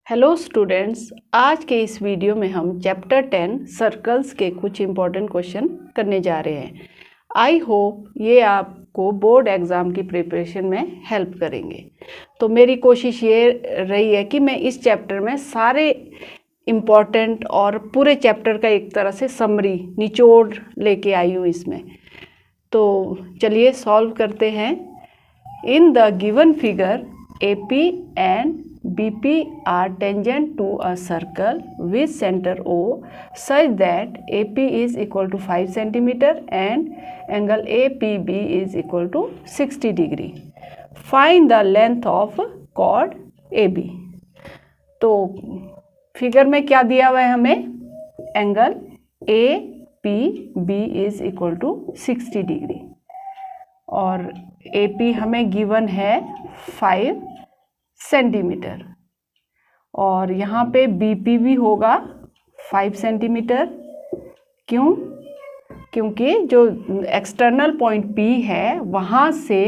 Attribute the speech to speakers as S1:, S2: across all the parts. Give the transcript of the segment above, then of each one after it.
S1: Hello students, आज के इस वीडियो में हम चैप्टर 10 सर्कल्स के कुछ इम्पोर्टेंट क्वेश्चन करने जा रहे हैं। आई होप ये आपको बोर्ड एग्ज़ाम की प्रिपरेशन में हेल्प करेंगे। तो मेरी कोशिश ये रही है कि मैं इस चैप्टर में सारे इम्पोर्टेंट और पूरे चैप्टर का एक तरह से समरी निचोड़ लेके आई हूँ इसमें। तो चलिए सॉल्व करते हैं। In the given figure AP and BP are tangent to a circle with center O such that AP is equal to 5 cm and angle APB is equal to 60 degree. Find the length of chord AB. तो figure में क्या दिया हुआ है हमें? Angle APB is equal to 60 degree और AP हमें given है 5 सेंटीमीटर और यहाँ पे BP भी होगा 5 सेंटीमीटर। क्यों? क्योंकि जो एक्सटर्नल पॉइंट P है वहाँ से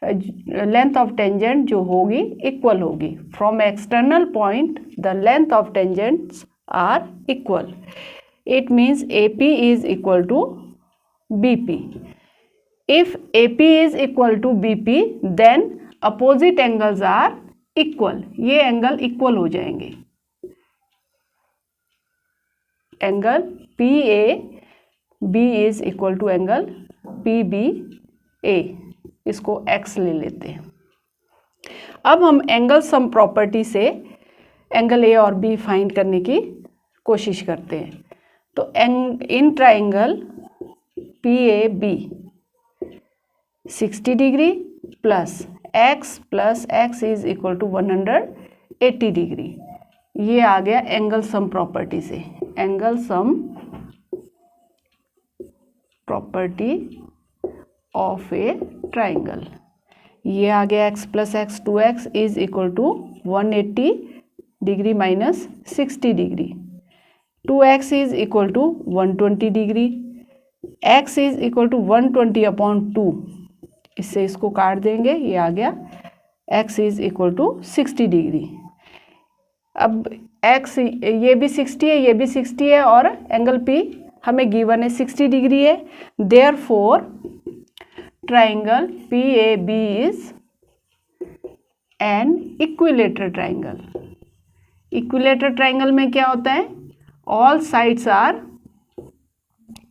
S1: लेंथ ऑफ टेंजेंट जो होगी इक्वल होगी। From external point the length of tangents are equal. It means AP is equal to BP. If AP is equal to BP, then opposite angles are equal. ये angle equal हो जाएंगे। Angle PAB is equal to angle PBA. इसको X ले लेते हैं। अब हम angle sum property से एंगल A और B फाइंड करने की कोशिश करते हैं। तो in triangle PAB 60 degree plus x is equal to 180 degree. ये आ गया एंगल सम प्रॉपर्टी से। Angle sum property of a triangle. ये आ गया x plus x 2x is equal to 180 degree minus 60 degree. 2x is equal to 120 degree. x is equal to 120/2। इससे इसको काट देंगे, ये आ गया x is equal to 60 degree. अब x ये भी 60 है, ये भी 60 है और एंगल P हमें गिवन है 60 डिग्री है। Therefore triangle PAB is an equilateral triangle. Equilateral triangle में क्या होता है? All sides are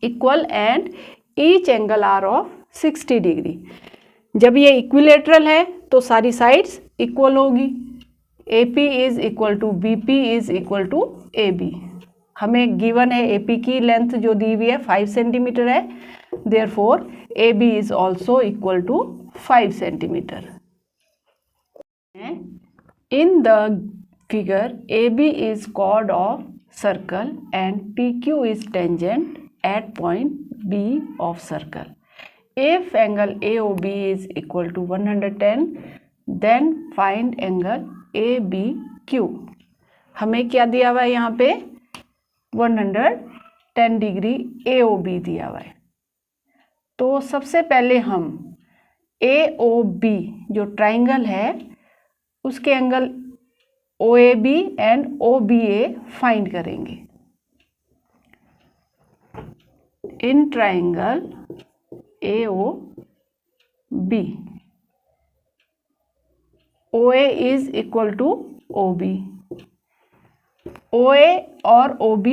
S1: equal and each angle are of 60 degree. जब ये इक्विलेटरल है तो सारी साइड्स इक्वल होगी। AP is equal to BP is equal to AB। हमें गिवन है AP की लेंथ जो दी हुई है 5 सेंटीमीटर है। Therefore AB is also equal to 5 centimeter. In the figure AB is chord of circle and PQ is tangent at point B of circle. If angle AOB is equal to 110, then find angle ABQ. हमें क्या दिया हुआ है यहाँ पे? 110 degree AOB दिया हुआ है। तो सबसे पहले हम AOB जो ट्राइंगल है उसके angle OAB and OBA find करेंगे। In triangle AOB OA is equal to OB। OA और OB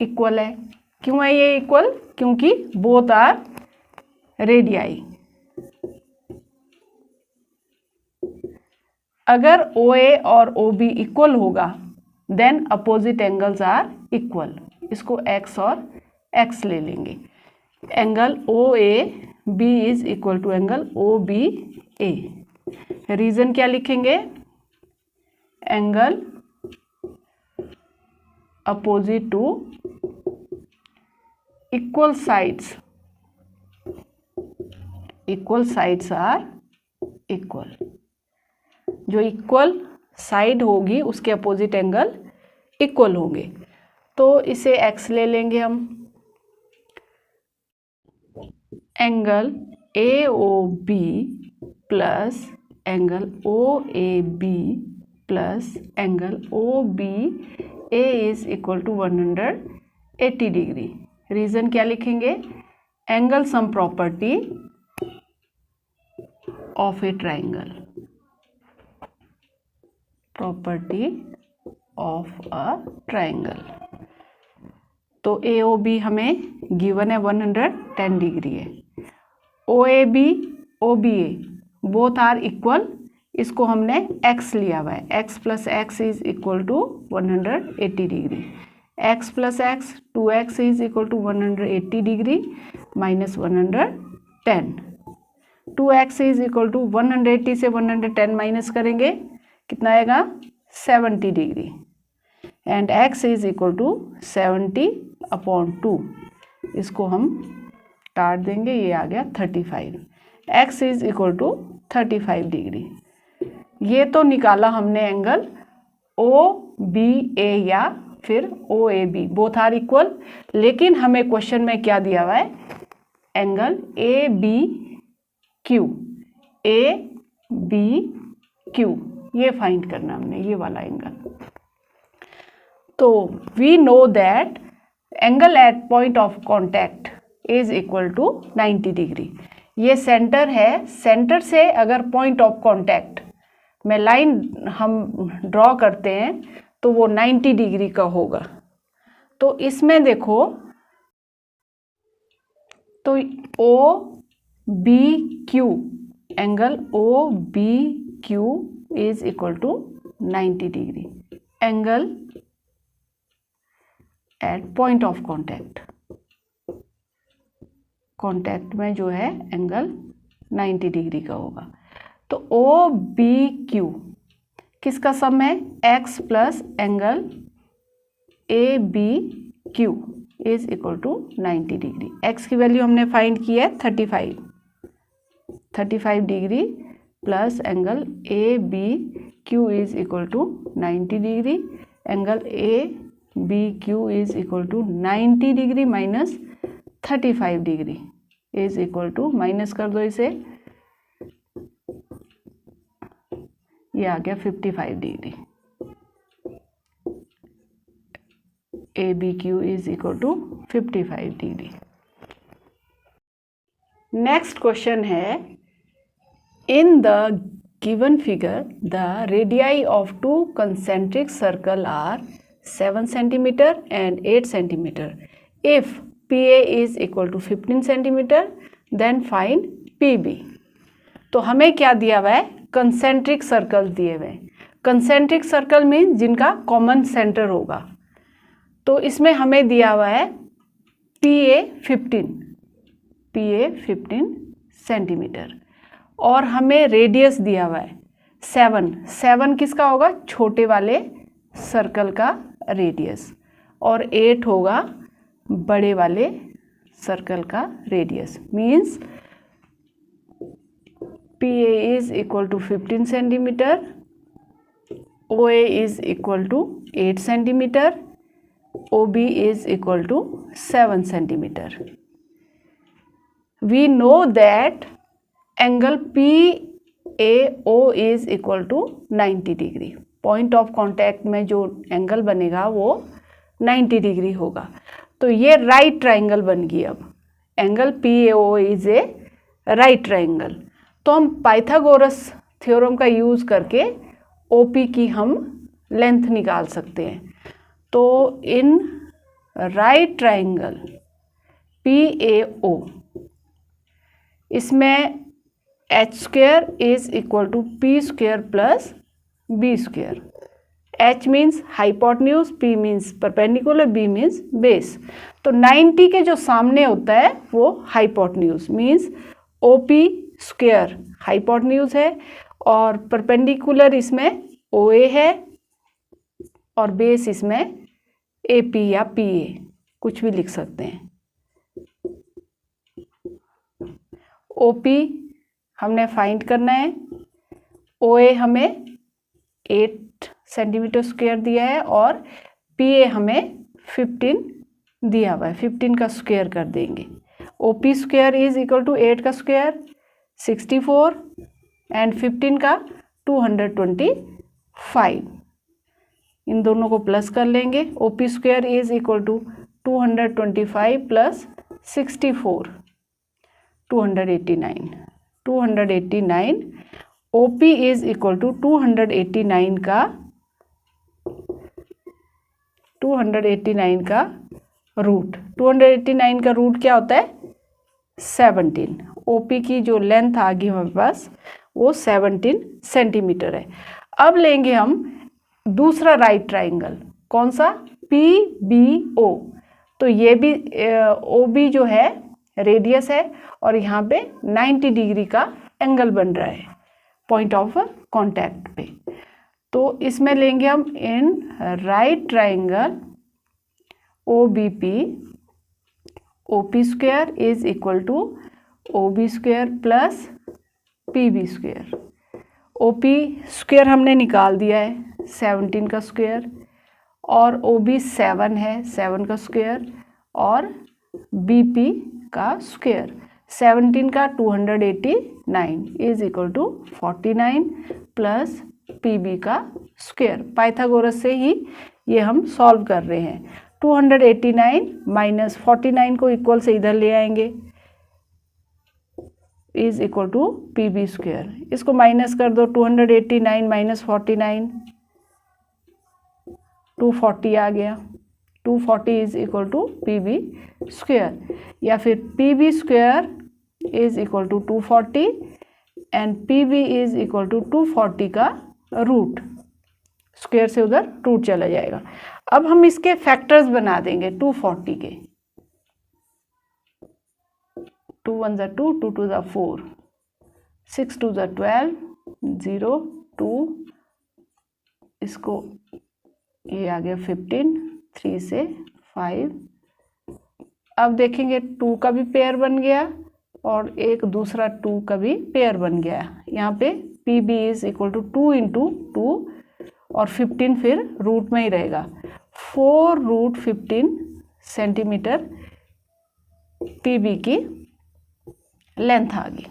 S1: इक्वल है। क्यों है ये इक्वल? क्योंकि बोथ आर रेडियाई। अगर OA और OB इक्वल होगा then opposite angles are equal. इसको X और X ले लेंगे। Angle OAB is equal to angle OBA। Reason क्या लिखेंगे? Angle opposite to equal sides are equal. जो इक्वल साइड होगी उसके अपोजिट एंगल इक्वल होंगे। तो इसे X ले लेंगे हम। Angle AOB plus angle OAB plus angle O B A is equal to 180 degree. Reason क्या लिखेंगे? Angle sum property of a triangle, property of a triangle. तो ए ओ बी हमें गिवन है 110 डिग्री है। O A B O B A both are equal, इसको हमने x लिया हुआ है। x plus x is equal to 180 degree. x plus x 2x is equal to 180 degree minus 110। 2x is equal to 180 से 110 minus करेंगे, कितना आएगा? 70 degree. And x is equal to 70/2, इसको हम काट देंगे, ये आ गया 35। x is equal to 35 degree. ये तो निकाला हमने एंगल ओ बी ए या फिर O A B, both are equal. लेकिन हमें क्वेश्चन में क्या दिया हुआ है? Angle A B Q, A B Q, ये फाइंड करना हमने, ये वाला एंगल। तो we know that angle at point of contact is equal to 90 degree. ये सेंटर है, सेंटर से अगर पॉइंट ऑफ कॉन्टैक्ट में लाइन हम ड्रॉ करते हैं तो वो 90 डिग्री का होगा। तो इसमें देखो, तो O B Q, angle O B Q is equal to 90 degree. Angle at point of contact, contact में जो है एंगल 90 डिग्री का होगा। तो ओ बी क्यू किसका सम है? x plus angle A B Q is equal to 90 degree. x की value हमने फाइंड की है 35 degree plus angle A B Q is equal to 90 degree. Angle A B Q is equal to 90 degree minus 35 degree is equal to, minus कर दो इसे, ये आ गया 55 degree. A B Q is equal to 55 degree. Next question है, in the given figure the radii of two concentric circle are 7 centimeter and 8 centimeter. If PA is equal to 15 centimeter then find PB। तो हमें क्या दिया हुआ है? Concentric circle दिए हुए हैं। कंसेंट्रिक सर्कल मीन्स जिनका कॉमन सेंटर होगा। तो इसमें हमें दिया हुआ है PA 15 सेंटीमीटर और हमें रेडियस दिया हुआ है 7 किसका होगा? छोटे वाले सर्कल का रेडियस, और 8 होगा बड़े वाले सर्कल का radius. Means PA is equal to 15 centimeter, OA is equal to 8 centimeter, OB is equal to 7 centimeter. We know that angle PAO is equal to 90 degree. Point of contact में जो angle बनेगा वो 90 degree होगा। तो ये right triangle बन गई। अब angle PAO is a right triangle. तो हम पाइथागोरस थ्योरम का यूज़ करके OP की हम लेंथ निकाल सकते हैं। तो इन राइट ट्राइंगल PAO, इसमें h² is equal to P² plus B²। H means hypotenuse, P means perpendicular, B means base. तो 90 के जो सामने होता है वो हाइपोटेन्यूज, मीन्स OP² हाइपोटेन्यूज है और परपेंडिकुलर इसमें OA है और बेस इसमें AP या PA, कुछ भी लिख सकते हैं। OP हमने फाइंड करना है, OA हमें 8 सेंटीमीटर स्क्वायर दिया है और PA हमें 15 दिया हुआ है, 15 का स्क्वायर कर देंगे। OP² इज इक्वल टू 8 का स्क्वायर 64 एंड 15 का 225 5, इन दोनों को प्लस कर लेंगे। OP square is equal to 225 plus 64, 289। OP is equal to 289 का रूट। 289 का रूट क्या होता है? 17। OP की जो लेंथ आ गई हमारे पास वो 17 सेंटीमीटर है। अब लेंगे हम दूसरा राइट ट्राइंगल, कौन सा? PBO। तो ये भी OB जो है रेडियस है और यहाँ पे 90 डिग्री का एंगल बन रहा है पॉइंट ऑफ कांटेक्ट पे। तो इसमें लेंगे हम in right triangle OBP, OP square is equal to OB square plus PB square. OP square हमने निकाल दिया है 17 का स्क्वायर, और OB 7 है, 7 का स्क्वायर, और BP का स्क्वायर 17 का 289 is equal to 49 plus PB का स्क्वायर। पाइथागोरस से ही ये हम सॉल्व कर रहे हैं। 289 माइनस 49 को इक्वल से इधर ले आएंगे, is equal to PB square. इसको माइनस कर दो, 289 माइनस 49, 240 आ गया। 240 is equal to PB square, या फिर PB square is equal to 240 and PB is equal to 240 का रूट। स्क्वायर से उधर रूट चला जाएगा। अब हम इसके फैक्टर्स बना देंगे 240 के। 2 1 ज़ा 2, 2 2 ज़ा 4, 6 2 ज़ा 12, 0 2, इसको ये आ गया 15, 3 से 5। अब देखेंगे 2 का भी पेयर बन गया और एक दूसरा 2 का भी पेयर बन गया। यहाँ पे PB is equal to 2 into 2 और 15 फिर रूट में ही रहेगा। 4 रूट 15 सेंटीमीटर PB की लेंथ आ गई।